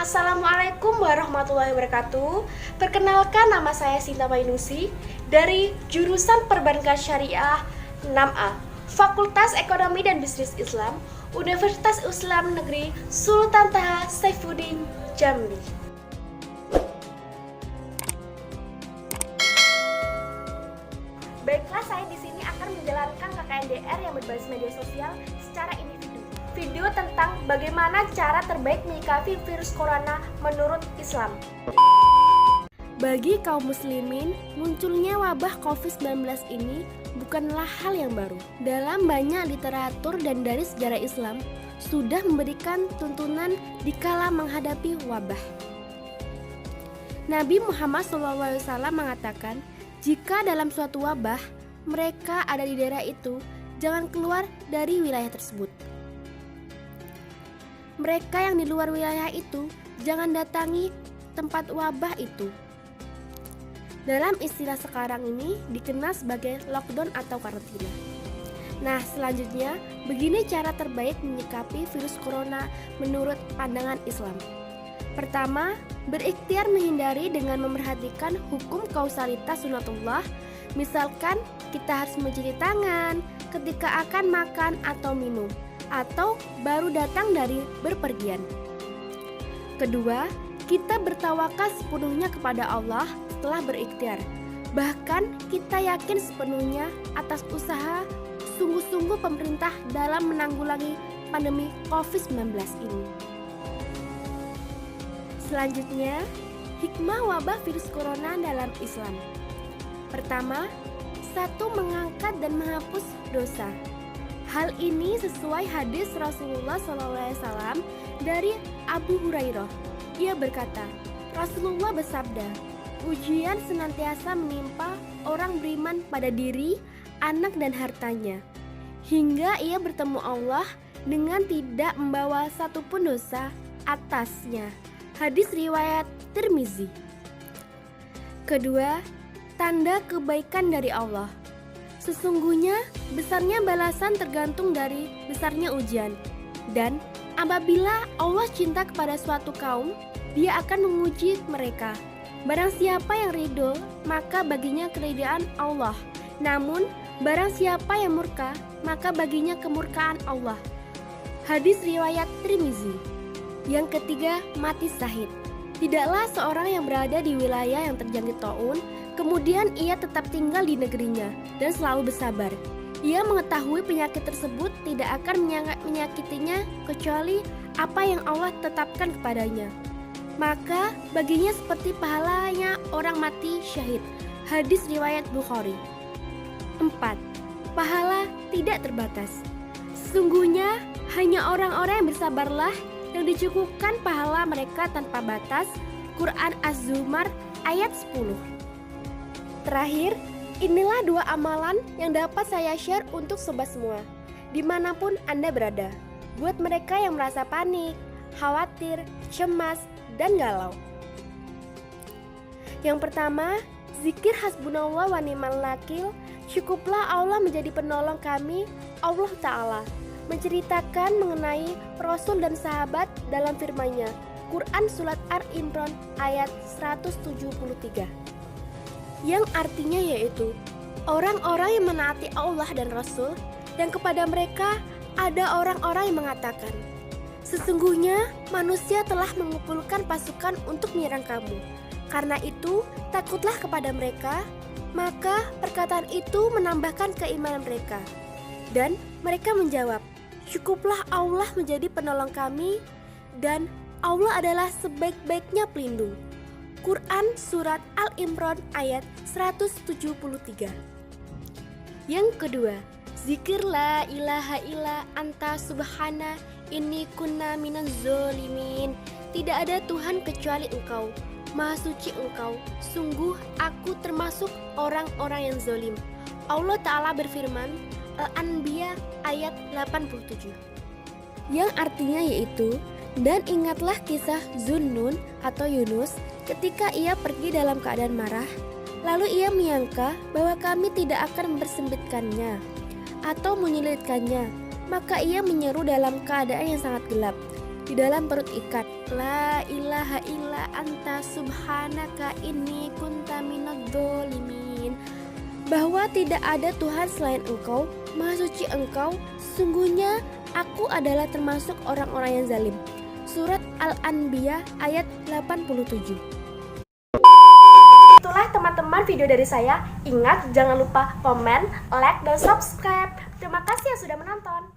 Assalamualaikum warahmatullahi wabarakatuh. Perkenalkan, nama saya Sinta Mainusi dari jurusan Perbankan Syariah 6A, Fakultas Ekonomi dan Bisnis Islam, Universitas Islam Negeri Sultan Taha Saifuddin, Jambi. Baiklah, saya di sini akan menjalankan KKNDR yang berbasis media sosial secara individu. Video tentang bagaimana cara terbaik menyikapi virus corona menurut Islam. Bagi kaum muslimin, munculnya wabah COVID-19 ini bukanlah hal yang baru. Dalam banyak literatur dan dari sejarah Islam, sudah memberikan tuntunan dikala menghadapi wabah. Nabi Muhammad SAW mengatakan, jika dalam suatu wabah, mereka ada di daerah itu, jangan keluar dari wilayah tersebut. Mereka yang di luar wilayah itu jangan datangi tempat wabah itu. Dalam istilah sekarang ini dikenal sebagai lockdown atau karantina. Nah, selanjutnya begini cara terbaik menyikapi virus corona menurut pandangan Islam. Pertama, berikhtiar menghindari dengan memerhatikan hukum kausalitas sunatullah. Misalkan kita harus mencuci tangan ketika akan makan atau minum, atau baru datang dari berpergian. Kedua, kita bertawakal sepenuhnya kepada Allah setelah berikhtiar. Bahkan kita yakin sepenuhnya atas usaha sungguh-sungguh pemerintah dalam menanggulangi pandemi COVID-19 ini. Selanjutnya, hikmah wabah virus corona dalam Islam. Pertama, satu, mengangkat dan menghapus dosa. Hal ini sesuai hadis Rasulullah SAW dari Abu Hurairah. Ia berkata, Rasulullah bersabda, ujian senantiasa menimpa orang beriman pada diri, anak dan hartanya, hingga ia bertemu Allah dengan tidak membawa satupun dosa atasnya. Hadis riwayat Tirmizi. Kedua, tanda kebaikan dari Allah. Sesungguhnya besarnya balasan tergantung dari besarnya ujian. Dan apabila Allah cinta kepada suatu kaum, Dia akan menguji mereka. Barang siapa yang ridho, maka baginya keridhaan Allah. Namun barang siapa yang murka, maka baginya kemurkaan Allah. Hadis riwayat Tirmizi. Yang ketiga, mati syahid. Tidaklah seorang yang berada di wilayah yang terjangkit taun, kemudian ia tetap tinggal di negerinya dan selalu bersabar. Ia mengetahui penyakit tersebut tidak akan menyakitinya kecuali apa yang Allah tetapkan kepadanya. Maka baginya seperti pahalanya orang mati syahid. Hadis riwayat Bukhari. 4. Pahala tidak terbatas. Sesungguhnya hanya orang-orang yang bersabarlah yang dicukupkan pahala mereka tanpa batas. Quran Az-Zumar ayat 10. Terakhir, inilah dua amalan yang dapat saya share untuk sobat semua, dimanapun Anda berada. Buat mereka yang merasa panik, khawatir, cemas, dan galau. Yang pertama, zikir hasbunallah wa ni'mal wakil. Cukuplah Allah menjadi penolong kami. Allah Ta'ala menceritakan mengenai Rasul dan sahabat dalam firman-Nya, Quran Surat Al-Imran ayat 173. Yang artinya yaitu orang-orang yang menaati Allah dan Rasul, dan kepada mereka ada orang-orang yang mengatakan, sesungguhnya manusia telah mengumpulkan pasukan untuk menyerang kamu. Karena itu takutlah kepada mereka. Maka perkataan itu menambahkan keimanan mereka. Dan mereka menjawab, cukuplah Allah menjadi penolong kami, dan Allah adalah sebaik-baiknya pelindung. Quran Surat Al-Imran ayat 173. Yang kedua, zikir la ilaha illa anta subhana inni kunna minaz zolimin. Tidak ada Tuhan kecuali Engkau, Maha suci Engkau, sungguh aku termasuk orang-orang yang zalim. Allah Ta'ala berfirman, Al-Anbiya ayat 87. Yang artinya yaitu, dan ingatlah kisah Zunnun atau Yunus ketika ia pergi dalam keadaan marah, lalu ia menyangka bahwa kami tidak akan mempersempitkannya atau menyulitkannya, maka ia menyeru dalam keadaan yang sangat gelap, di dalam perut ikan. La ilaha illa anta subhanaka inni kunta minadh-dhalimin. Bahwa tidak ada Tuhan selain Engkau, Maha Suci Engkau, sungguhnya aku adalah termasuk orang-orang yang zalim. Surat Al-Anbiya ayat 87. Itulah teman-teman video dari saya. Ingat jangan lupa komen, like, dan subscribe. Terima kasih yang sudah menonton.